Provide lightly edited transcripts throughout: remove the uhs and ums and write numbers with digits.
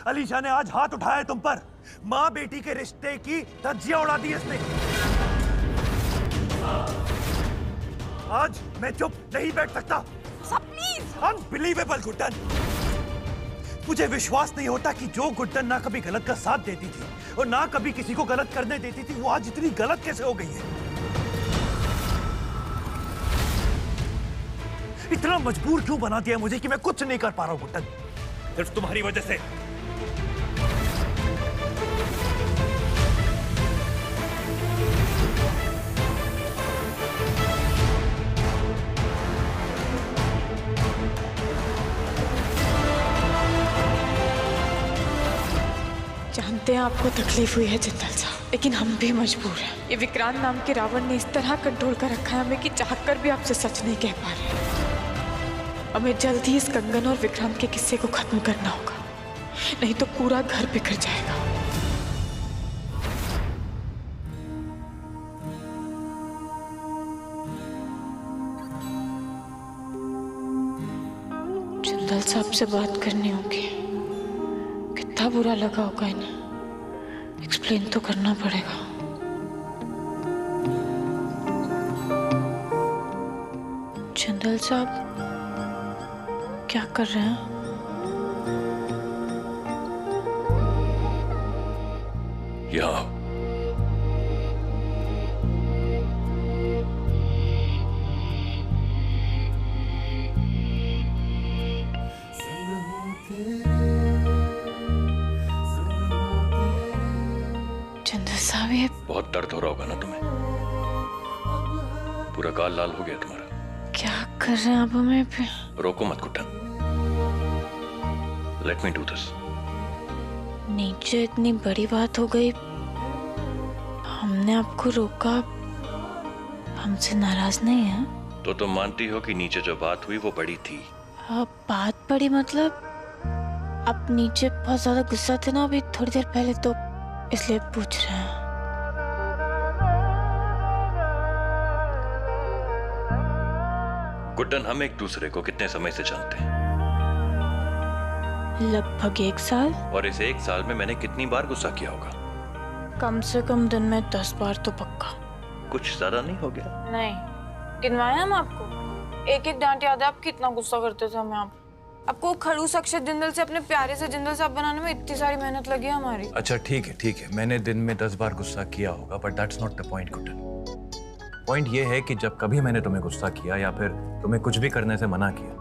अलीशा ने आज हाथ उठाया है तुम पर। माँ बेटी के रिश्ते की धज्जियां उड़ा दी इसने। आज मैं चुप नहीं बैठ सकता। प्लीज। अनबिलीवेबल गुड्डन, मुझे विश्वास नहीं होता कि जो गुड्डन ना कभी गलत का साथ देती थी और ना कभी किसी को गलत करने देती थी, वो आज इतनी गलत कैसे हो गई है। इतना मजबूर क्यों बना दिया मुझे कि मैं कुछ नहीं कर पा रहा हूं गुड्डन, सिर्फ तुम्हारी वजह से। जानते हैं आपको तकलीफ हुई है जिंदल साहब, लेकिन हम भी मजबूर हैं। ये विक्रांत नाम के रावण ने इस तरह कंट्रोल कर रखा है हमें कि चाहकर भी आपसे सच नहीं कह पा रहे। हमें जल्द ही इस कंगन और विक्रांत के किस्से को खत्म करना होगा, नहीं तो पूरा घर बिखर जाएगा। जिंदल साहब से बात करनी होगी। कितना बुरा लगा होगा इन्हें, एक्सप्लेन तो करना पड़ेगा। जिंदल साहब क्या कर रहे हैं? यहाँ जिंदल साहब ये बहुत दर्द हो रहा होगा ना तुम्हें, पूरा गाल लाल हो गया तुम्हारा। क्या कर रहे हैं आप हमें पे? रोको मत Guddan, let me do this. नीचे इतनी बड़ी बात हो गई, हमने आपको रोका, हमसे नाराज नहीं है? तो तुम मानती हो कि नीचे जो बात हुई वो बड़ी थी? बात बड़ी मतलब आप नीचे बहुत ज्यादा गुस्सा थे ना अभी थोड़ी देर पहले, तो इसलिए पूछ रहे हैं। गुड्डन, हम एक दूसरे को कितने समय से जानते हैं? लगभग 1 साल। और इस 1 साल में मैंने कितनी बार गुस्सा किया होगा? कम से कम दिन में 10 बार तो पक्का। कुछ ज्यादा नहीं हो गया? नहीं, गिनवाए हम आपको। एक एक डांट याद है आप कितना गुस्सा करते थे हमें। आपको खड़ूस अक्षर जिंदल से अपने प्यारे से जिंदल साहब बनाने में इतनी सारी मेहनत लगी है हमारी। अच्छा ठीक है, मैंने दिन में 10 बार गुस्सा किया होगा, but that's not the point Guddan. Point ये है कि जब कभी मैंने तुम्हें गुस्सा किया या फिर तुम्हें कुछ भी करने से मना किया,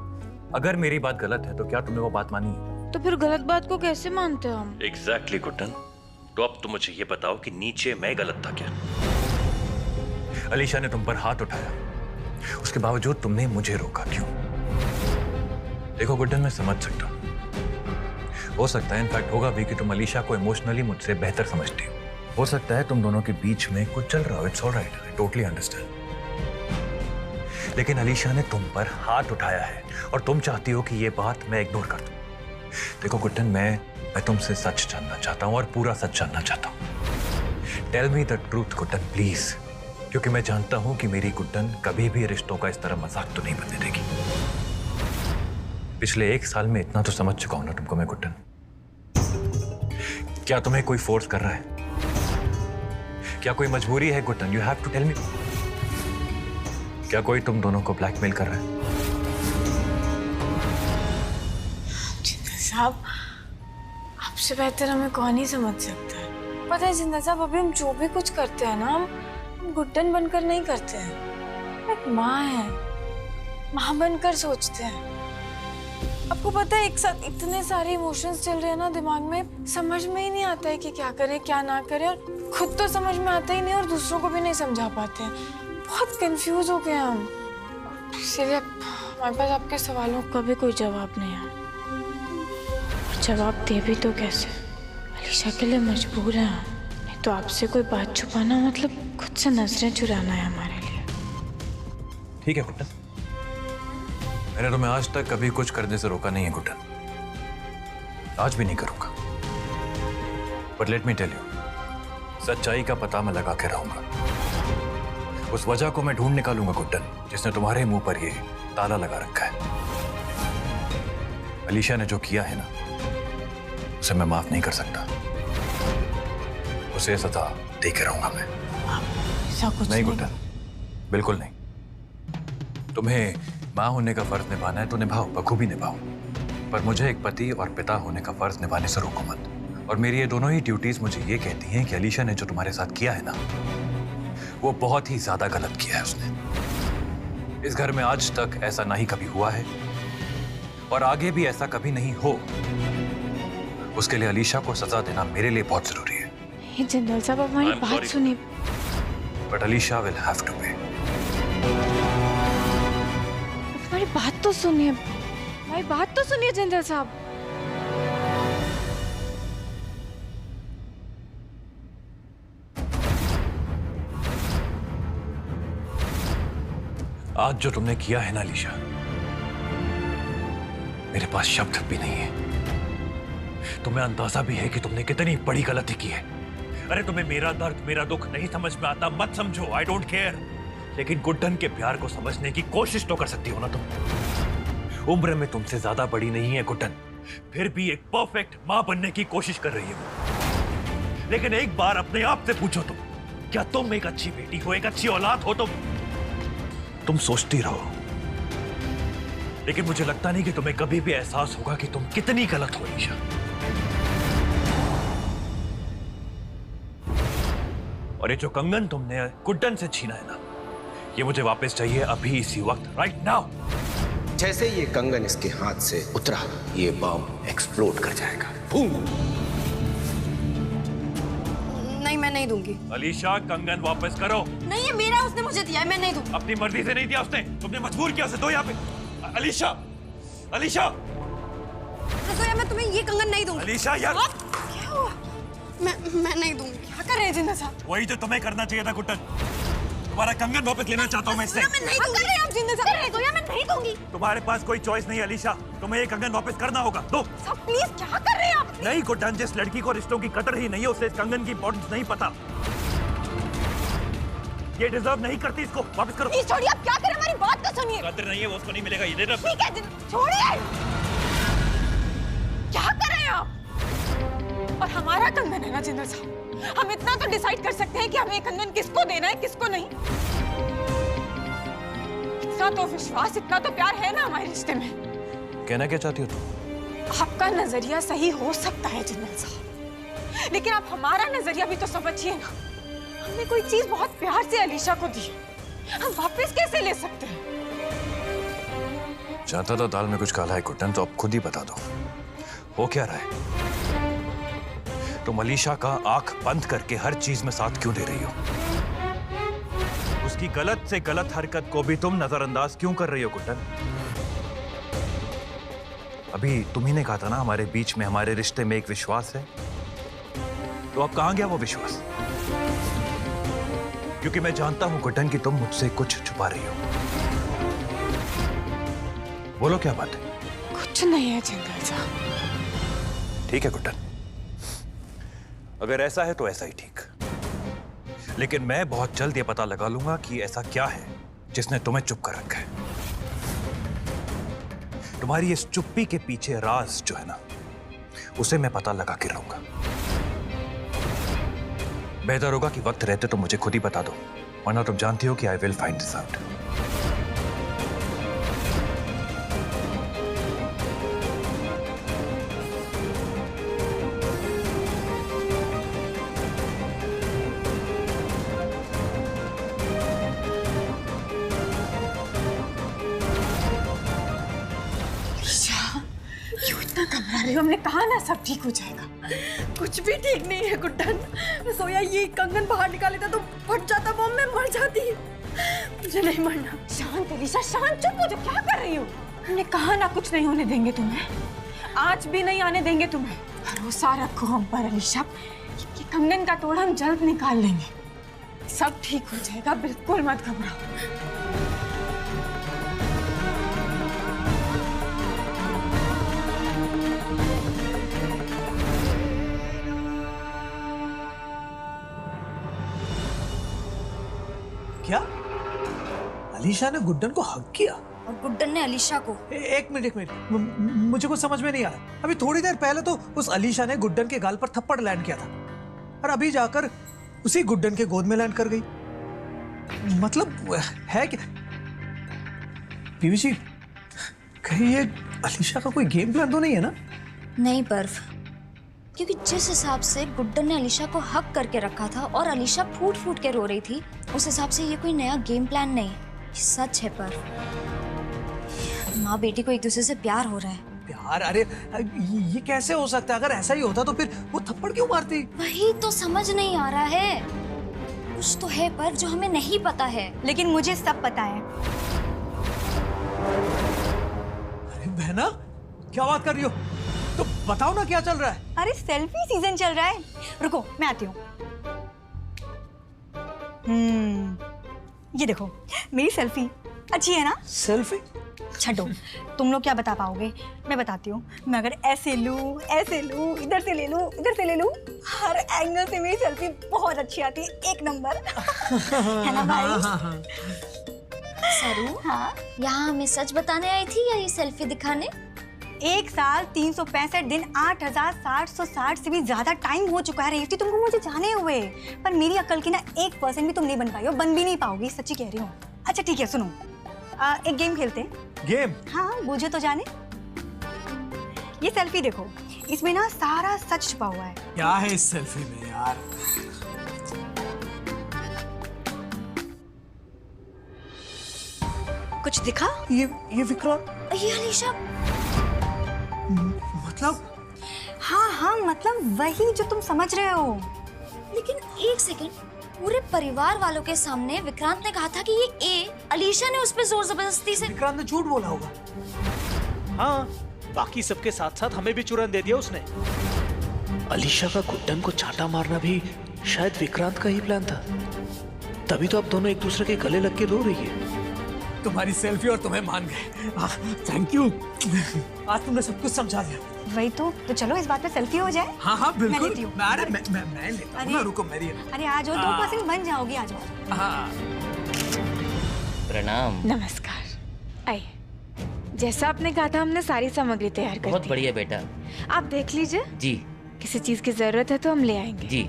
अगर मेरी बात गलत है तो क्या तुमने वो बात मानी है? तो फिर गलत बात को कैसे मानते हो हम? एग्जैक्टली गुड्डन, तो अब तुम मुझे ये बताओ कि नीचे मैं गलत था क्या? अलीशा ने तुम पर हाथ उठाया, उसके बावजूद तुमने मुझे रोका क्यों? देखो गुड्डन, मैं समझ सकता हूँ, हो सकता है इनफैक्ट होगा भी कि तुम अलीशा को इमोशनली मुझसे बेहतर समझती हो सकता है तुम दोनों के बीच में कुछ चल रहा हो, it's alright, I totally understand. लेकिन अलीशा ने तुम पर हाथ उठाया है और तुम चाहती हो कि ये बात मैं इग्नोर कर दूं। देखो गुड्डन, मैं तुमसे सच जानना चाहता हूँ और पूरा सच जानना चाहता हूँ। Tell me the truth Guddan please, क्योंकि मैं जानता हूँ कि मेरी गुड्डन कभी भी रिश्तों का इस तरह मजाक तो नहीं बनने देगी। पिछले 1 साल में इतना तो समझ चुका हूं ना तुमको मैं गुड्डन। क्या तुम्हें कोई फोर्स कर रहा है? क्या कोई मजबूरी है Guddan? You have to tell me. क्या कोई तुम दोनों को ब्लैकमेल कर रहा है? जिंदल साहब, आपसे बेहतर हमें कौन ही समझ सकता है। पता है जिंदल साहब, अभी हम जो भी कुछ करते हैं ना, हम गुड्डन बनकर नहीं करते हैं। एक माँ है, माँ बनकर सोचते हैं। आपको पता है एक साथ इतने सारे इमोशंस चल रहे हैं ना दिमाग में, समझ में ही नहीं आता है कि क्या करें क्या ना करें, और खुद तो समझ में आता ही नहीं और दूसरों को भी नहीं समझा पाते हैं। बहुत कंफ्यूज हो गए हम, इसीलिए हमारे पास आपके सवालों का भी कोई जवाब नहीं है। जवाब दे भी तो कैसे? अलीशा के लिए मजबूर है, नहीं तो आपसे कोई बात छुपाना मतलब खुद से नजरें चुराना है हमारे लिए। ठीक है गुड्डन, मैंने तुम्हें आज तक कभी कुछ करने से रोका नहीं है गुड्डन, आज भी नहीं करूंगा। But let me tell you, सच्चाई का पता मैं लगा के रहूंगा। उस वजह को मैं ढूंढ निकालूंगा गुड्डन, जिसने तुम्हारे मुंह पर ये ताला लगा रखा है। अलीशा ने जो किया है ना, उसे मैं माफ नहीं कर सकता। उसे सजा देके रहूंगा मैं। ऐसा कुछ नहीं गुड्डन, बिल्कुल नहीं। तुम्हें माँ होने का फर्ज निभाना है तो निभाओ, बखूबी निभाओ, पर मुझे एक पति और पिता होने का फर्ज निभाने से रोको मत। और मेरी ये दोनों ही ड्यूटीज मुझे ये कहती हैं कि अलीशा ने जो तुम्हारे साथ किया है ना, वो बहुत ही ज्यादा गलत किया है उसने। इस घर में आज तक ऐसा ना ही कभी हुआ है और आगे भी ऐसा कभी नहीं हो। उसके लिए अलीशा को सजा देना मेरे लिए बहुत जरूरी है। जनरल साहब, अब हमारी I'm बात sorry. सुनिए। But Alisha will have to pay. हमारी बात तो सुनिए, हमारी बात तो सुनिए जनरल साहब। आज जो तुमने किया है ना अलीशा, मेरे पास शब्द भी नहीं है। तुम्हें अंदाजा भी है कि तुमने कितनी बड़ी गलती की है। अरे तुम्हें मेरा दर्द, मेरा दुख नहीं समझ में आता, मत समझो, आई डोंट केयर। लेकिन गुड्डन के प्यार को समझने की कोशिश तो कर सकती हो ना तुम। उम्र में तुमसे ज्यादा बड़ी नहीं है गुड्डन, फिर भी एक परफेक्ट माँ बनने की कोशिश कर रही हो। लेकिन एक बार अपने आप से पूछो, तुम क्या तुम एक अच्छी बेटी हो, एक अच्छी औलाद हो? तुम सोचती रहो, लेकिन मुझे लगता नहीं कि तुम्हें कभी भी एहसास होगा कि तुम कितनी गलत हो अलीशा। और ये जो कंगन तुमने गुड्डन से छीना है ना, ये मुझे वापस चाहिए अभी, इसी वक्त, राइट नाउ। जैसे ये कंगन इसके हाथ से उतरा, ये बम एक्सप्लोड कर जाएगा। बूम। नहीं, मैं नहीं दूंगी। अलीशा, कंगन वापस करो। नहीं, ये मेरा, उसने मुझे दिया है, मैं नहीं दूंगी। अपनी मर्जी से नहीं दिया उसने, तुमने मजबूर किया उसे। दो यहाँ पे। अलीशा, अलीशा, रसोया, मैं तुम्हें ये कंगन नहीं दूंगी। अलीशा यार, क्या हुआ? मैं नहीं दूंगी। क्या कर रहे हैं जिंदा साहब? वही तो तुम्हें करना चाहिए था गुड्डन। तुम्हारा कंगन वापस लेना चाहता हूँ मैं इससे। मैं नहीं दूंगी। आप जिंदा साहब, रसोया, मैं नहीं दूंगी। तुम्हारे पास कोई चॉइस नहीं है अलीशा, तुम्हें ये कंगन वापस करना होगा। दो। साहब प्लीज, क्या कर रहे हैं आप? नहीं गुड्डन, जिस लड़की को रिश्तों की कदर ही नहीं है, उसे इस कंगन की इंपॉर्टेंस नहीं पता। ये डिजर्व नहीं करती इसको, वापस करो। प्लीज छोड़िए, आप क्या कर रहे हैं? हमारी बात तो सुनिए। कदर नहीं है वो, उसको नहीं मिलेगा। ये दे दो। ठीक है, छोड़िए। क्या कर रहे हैं आप? और हमारा कंगन है ना जिंदल साहब, हम इतना तो डिसाइड कर सकते हैं कि हमें कंगन किसको देना है, किसको नहीं। इतना तो विश्वास, इतना तो प्यार है ना हमारे रिश्ते में। कहना क्या चाहती हो तुम? आपका नजरिया सही हो सकता है जिंदल साहब, लेकिन आप हमारा नजरिया भी तो समझिए ना। हमने कोई चीज बहुत प्यार से अलीशा को दी, हम वापस कैसे ले सकते हैं? चाहता था दाल में कुछ काला है गुड्डन, तो अब खुद ही बता दो, हो क्या रहा है? तुम अलीशा का आंख बंद करके हर चीज में साथ क्यों दे रही हो? उसकी गलत से गलत हरकत को भी तुम नजरअंदाज क्यों कर रही हो गुड्डन? अभी तुम ही ने कहा था ना हमारे बीच में, हमारे रिश्ते में एक विश्वास है, तो अब कहां गया वो विश्वास? क्योंकि मैं जानता हूं गुड्डन कि तुम मुझसे कुछ छुपा रही हो। बोलो क्या बात है? कुछ नहीं है जिंदल साहब। ठीक है गुड्डन, अगर ऐसा है तो ऐसा ही ठीक, लेकिन मैं बहुत जल्द ये पता लगा लूंगा कि ऐसा क्या है जिसने तुम्हें चुप कर रखा है। तुम्हारी इस चुप्पी के पीछे राज जो है ना, उसे मैं पता लगा के रहूंगा। बेहतर होगा कि वक्त रहते तो मुझे खुद ही बता दो, वरना तुम जानती हो कि I will find this out. क्यों इतना घबरा रही हो? हमने कहा ना सब ठीक हो जाएगा। कुछ भी ठीक नहीं है गुड्डन। रसोया, ये कंगन बाहर निकाले था तो फट जाता, बम में मर जाती। मुझे नहीं मरना। शांत अलीशा, शांत, चुप हो जाओ। क्या कर रही हो? हमने कहा ना कुछ नहीं होने देंगे तुम्हें, आज भी नहीं आने देंगे तुम्हें। भरोसा रखो हम पर अलीशा, ये कंगन का तोड़ हम जल्द निकाल लेंगे। सब ठीक हो जाएगा, बिल्कुल मत घबराओ। क्या? अलीशा ने गुड्डन को हक किया? और गुड्डन ने अलीशा को। एक मिनट मुझे कुछ समझ में नहीं आ रहा। अभी थोड़ी देर पहले तो उस अलीशा ने गुड्डन के गाल पर थप्पड़ लैंड किया था और अभी जाकर उसी गुड्डन के गोद में लैंड कर गई। मतलब है क्या बीवी जी, कहीं ये अलीशा का कोई गेम प्लान तो नहीं है ना? नहीं पर्व, क्योंकि जिस हिसाब से गुड्डन ने अलीशा को हक करके रखा था और अलीशा फूट फूट के रो रही थी, उस हिसाब से ये कोई नया गेम प्लान नहीं, ये सच है पर्व। माँ बेटी को एक दूसरे से प्यार हो रहा है। प्यार? अरे ये कैसे हो सकता है? अगर ऐसा ही होता तो फिर वो थप्पड़ क्यों मारती? वही तो समझ नहीं आ रहा है। कुछ तो है पर्व जो हमें नहीं पता है। लेकिन मुझे सब पता है। अरे बहना, क्या बात कर रही हो? तो बताओ ना क्या चल रहा है? अरे सेल्फी सीजन चल रहा है। रुको मैं आती हूँ। ये देखो मेरी सेल्फी अच्छी है ना? सेल्फी? छठो, तुम लोग क्या बता पाओगे? मैं बताती हूँ। मैं अगर ऐसे लूँ, ऐसे लूँ, इधर से ले लूँ, इधर से ले लूँ, हर एंगल से मेरी सेल्फी बहुत अच्छी आती है, एक नंबर। है ना भाई? सरू, हाँ, यहाँ हमें सच बताने आई थी या ये सेल्फी दिखाने? एक साल 365 दिन 8760 से भी ज्यादा टाइम हो चुका है रेवती तुमको मुझे जाने हुए, पर मेरी अक्ल की ना 1% भी तुम नहीं बन पाई हो, बन भी नहीं पाओगी, सच्ची कह रही हूँ। अच्छा ठीक है सुनो, एक गेम खेलते हैं। गेम? हाँ, बूझे तो जाने। ये सेल्फी देखो, इसमें ना सारा सच छुपा हुआ है। क्या है इस सेल्फी में यार? कुछ दिखा? ये विक्रांत? ये अलीशा? मतलब? हाँ मतलब वही जो तुम समझ रहे हो। लेकिन एक सेकंड, पूरे परिवार वालों के सामने विक्रांत ने कहा था कि ये ए अलीशा ने उस पे जोर जबरदस्ती से। विक्रांत ने झूठ बोला होगा। हाँ, बाकी सबके साथ साथ हमें भी चुरन दे दिया उसने। अलीशा का गुड्डन को चाटा मारना भी शायद विक्रांत का ही प्लान था, तभी तो अब दोनों एक दूसरे के गले लग के रो रही है। तुम्हारी सेल्फी और तुम्हें मान गए। थैंक यू, आज तुमने सब कुछ समझा दिया। वही तो चलो इस बात पे सेल्फी हो जाए। हाँ बिल्कुल। मैं लेती हूँ। मैं लेता हूँ ना, रुको मेरी। अरे आ जाओ, 2% बन जाओगी, आ जाओ। हाँ। प्रणाम। नमस्कार। आइए, जैसा आपने कहा था हमने सारी सामग्री तैयार कर दी। बहुत बढ़िया बेटा। आप देख लीजिए। जी। किसी चीज की जरूरत है तो हम ले आएंगे। जी।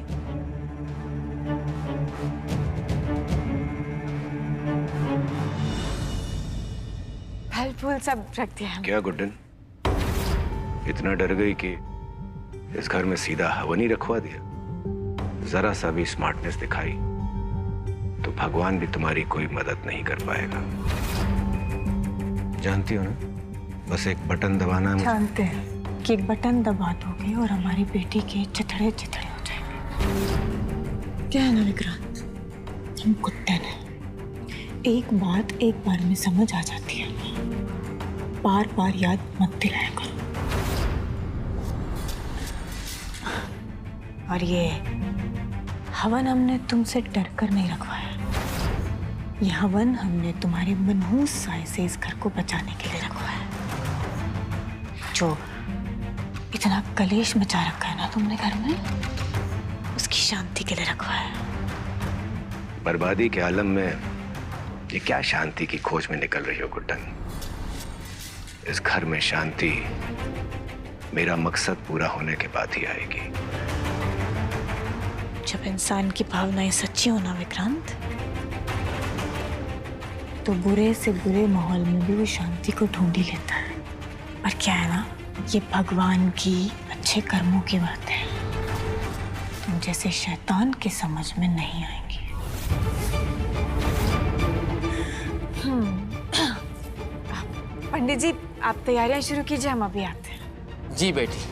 फल फूल सब रख दिया हमने। क्या गुड्डन, इतना डर गई कि इस घर में सीधा हवन ही रखवा दिया? जरा सा भी स्मार्टनेस दिखाई तो भगवान भी तुम्हारी कोई मदद नहीं कर पाएगा। जानती हो ना, बस एक बटन दबाना। जानते हैं कि एक बटन दबा दोगे और हमारी बेटी के चिथड़े चिथड़े हो जाएंगे। क्या है ना विक्रांत, हम कुत्ते हैं। एक बात एक बार में समझ आ जाती है, बार बार याद मत दिलाया करो। और ये हवन हमने तुमसे डर कर नहीं रखवाया। ये हवन हमने तुम्हारे मनहूस साए से इस घर को बचाने के लिए रखवाया, जो इतना कलेश मचा रखा है ना तुमने घर में, उसकी शांति के लिए रखवाया। बर्बादी के आलम में ये क्या शांति की खोज में निकल रही हो गुड्डन? इस घर में शांति मेरा मकसद पूरा होने के बाद ही आएगी। जब इंसान की भावनाएं सच्ची हो ना विक्रांत, तो बुरे से बुरे माहौल में भी वो शांति को ढूंढ ही लेता है। और क्या है ना, ये भगवान की अच्छे कर्मों की बात है, तुम जैसे शैतान के समझ में नहीं आएंगी। पंडित जी, आप तैयारियां शुरू कीजिए, हम अभी आते हैं। जी बेटी।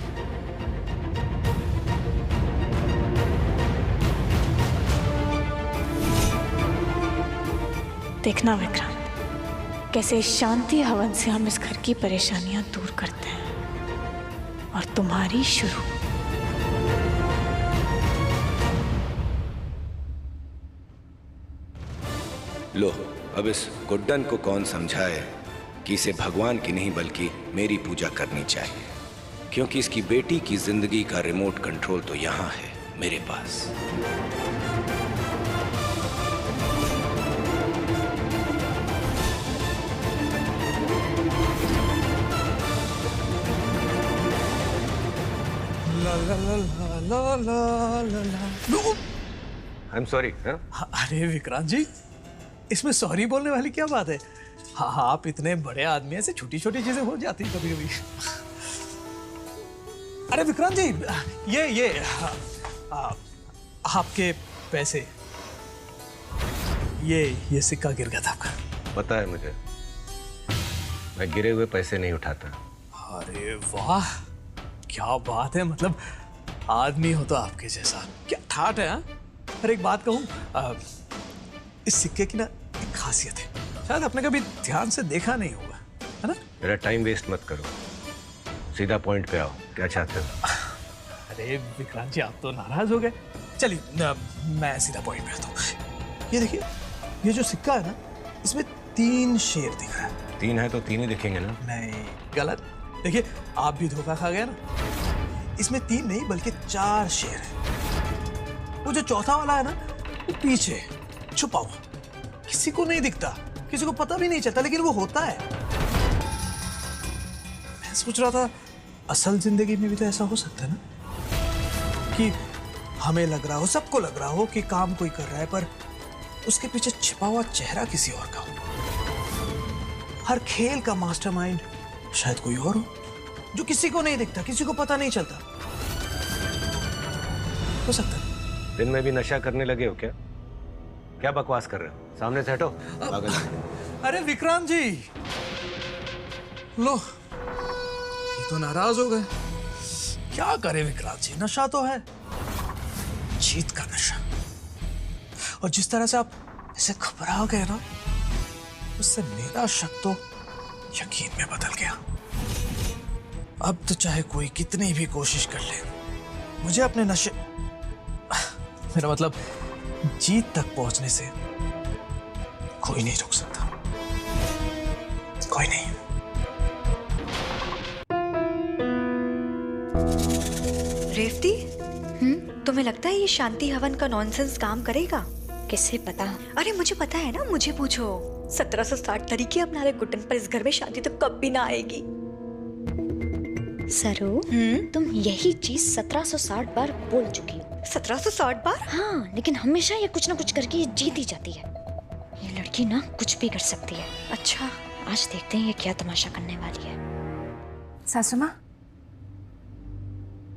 देखना विक्रांत, कैसे शांति हवन से हम इस घर की परेशानियां दूर करते हैं। और तुम्हारी शुरू। लो, अब इस गुड्डन को कौन समझाए कि इसे भगवान की नहीं बल्कि मेरी पूजा करनी चाहिए, क्योंकि इसकी बेटी की जिंदगी का रिमोट कंट्रोल तो यहाँ है, मेरे पास। I am sorry. अरे विक्रांत जी, इसमें सॉरी बोलने वाली क्या बात है? हाँ, आप इतने बड़े आदमी हैं, ऐसे छोटी छोटी चीजें हो जाती हैं कभी कभी। अरे विक्रांत जी, ये आपके पैसे, ये सिक्का गिर गया था आपका। पता है मुझे, मैं गिरे हुए पैसे नहीं उठाता। अरे वाह, क्या बात है, मतलब आदमी हो तो आपके जैसा, क्या ठाट है। हाँ, पर एक बात कहूँ, इस सिक्के की ना एक खासियत है, शायद आपने कभी ध्यान से देखा नहीं होगा, है ना? मेरा टाइम वेस्ट मत करो, सीधा पॉइंट पे आओ, क्या चाहते हो? अरे विक्रांत जी, आप तो नाराज हो गए। चलिए मैं सीधा पॉइंट पे आता हूँ। ये देखिए, ये जो सिक्का है ना, इसमें 3 शेर दिख रहा है। 3 है तो 3 ही दिखेंगे ना? नहीं, गलत। देखिए, आप भी धोखा खा गए ना। इसमें 3 नहीं बल्कि 4 शेर है। वो जो चौथा वाला है ना, वो पीछे छुपा हुआ, किसी को नहीं दिखता, किसी को पता भी नहीं चलता, लेकिन वो होता है। मैं सोच रहा था, असल जिंदगी में भी तो ऐसा हो सकता है ना, कि हमें लग रहा हो, सबको लग रहा हो कि काम कोई कर रहा है, पर उसके पीछे छिपा हुआ चेहरा किसी और का हो। हर खेल का मास्टरमाइंड शायद कोई और हो, जो किसी को नहीं दिखता, किसी को पता नहीं चलता। हो सकता है। दिन में भी नशा करने लगे हो क्या? क्या बकवास कर रहे हो? सामने से हटो, पागल। अरे विक्रांत जी, लो, ये तो नाराज हो गए। क्या करे विक्रांत जी, नशा तो है, जीत का नशा। और जिस तरह से आप ऐसे घबरा गए ना, उससे मेरा शक तो यकीन में बदल गया। अब तो चाहे कोई कितनी भी कोशिश कर ले, मुझे अपने नशे, मेरा मतलब जीत तक पहुंचने से कोई नहीं रोक सकता, कोई नहीं। रेवती, तुम्हें लगता है ये शांति हवन का नॉनसेंस काम करेगा? किसे पता? अरे मुझे पता है ना, मुझे पूछो। 1760 तरीके अपना रहे गुड्डन, पर इस घर में शांति तो कभी ना आएगी। सरू, तुम यही चीज 1760 बार बोल चुकी हो। 1760 बार? हाँ, लेकिन हमेशा ये कुछ ना कुछ करके ये जीत ही जाती है। ये लड़की ना कुछ भी कर सकती है। अच्छा, आज देखते हैं ये क्या तमाशा करने वाली है। सासू माँ।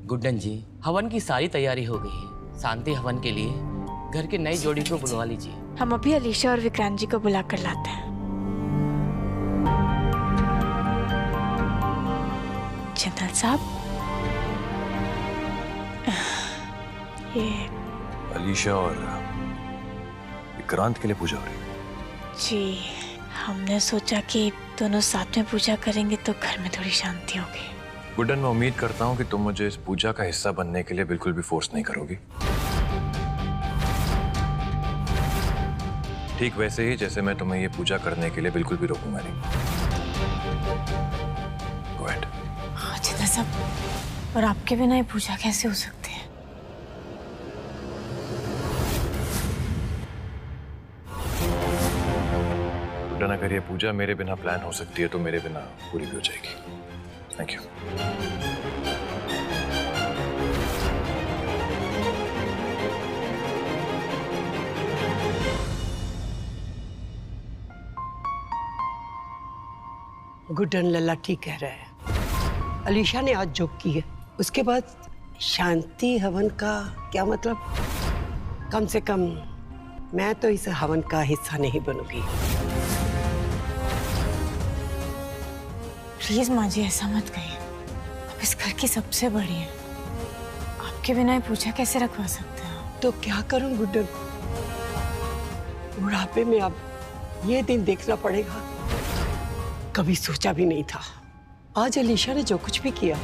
गुड्डन जी, हवन की सारी तैयारी हो गई है। शांति हवन के लिए घर के नई जोड़ी को बुलवा लीजिए। हम अभी अलीशा और विक्रांत जी को बुला कर लाते हैं। जिंदल साहब, ये अलीशा और विक्रांत के लिए पूजा हो रही है। जी, हमने सोचा कि दोनों साथ में पूजा करेंगे तो घर में थोड़ी शांति होगी। गुड्डन, मैं उम्मीद करता हूँ कि तुम मुझे इस पूजा का हिस्सा बनने के लिए बिल्कुल भी फोर्स नहीं करोगी। ठीक वैसे ही जैसे मैं तुम्हें ये पूजा करने के लिए बिल्कुल भी रोकूंगा नहीं। Go ahead. हाँ जिंदा साहब, और आपके बिना ये पूजा कैसे हो सकती है? गुड्डन, अगर ये पूजा मेरे बिना प्लान हो सकती है तो मेरे बिना पूरी भी हो जाएगी। Thank you. गुड्डन लल्ला ठीक कह रहा है। अलीशा ने आज जो की है, उसके बाद शांति हवन का क्या मतलब? कम से कम मैं तो इस हवन का हिस्सा नहीं बनूंगी। प्लीज माँ जी, ऐसा मत कहिए। आप इस घर की सबसे बड़ी हैं। आपके बिना ये पूजा कैसे रखवा सकते हैं? तो क्या करूं गुड्डन? बुढ़ापे में अब ये दिन देखना पड़ेगा। कभी सोचा भी नहीं था। आज अलीशा ने जो कुछ भी किया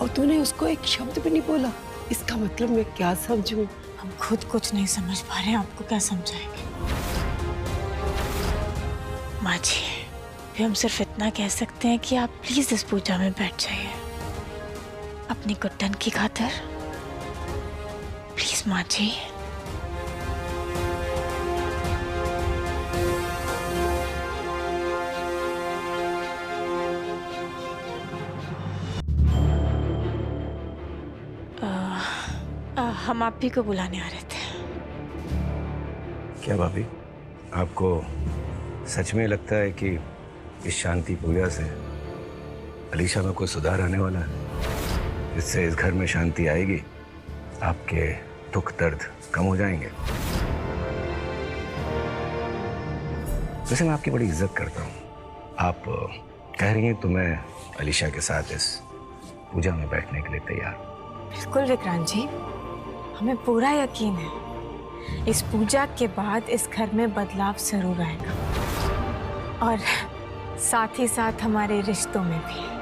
और तूने उसको एक शब्द भी नहीं बोला, इसका मतलब मैं क्या समझूं? हम खुद कुछ नहीं समझ पा रहे हैं, आपको क्या समझाएंगे? माँ जी, भी हम सिर्फ इतना कह सकते हैं कि आप प्लीज इस पूजा में बैठ जाइए, अपनी गुड्डन की खातिर। प्लीज माँ जी। हम आप ही को बुलाने आ रहे थे। क्या भाभी, आपको सच में लगता है कि इस शांति पूजा से अलीशा में कोई सुधार आने वाला है? इससे इस घर में शांति आएगी, आपके दुख दर्द कम हो जाएंगे? वैसे मैं आपकी बड़ी इज्जत करता हूँ। आप कह रही हैं तो मैं अलीशा के साथ इस पूजा में बैठने के लिए तैयार हूँ। बिल्कुल विक्रांत जी, हमें पूरा यकीन है इस पूजा के बाद इस घर में बदलाव जरूर आएगा और साथ ही साथ हमारे रिश्तों में भी।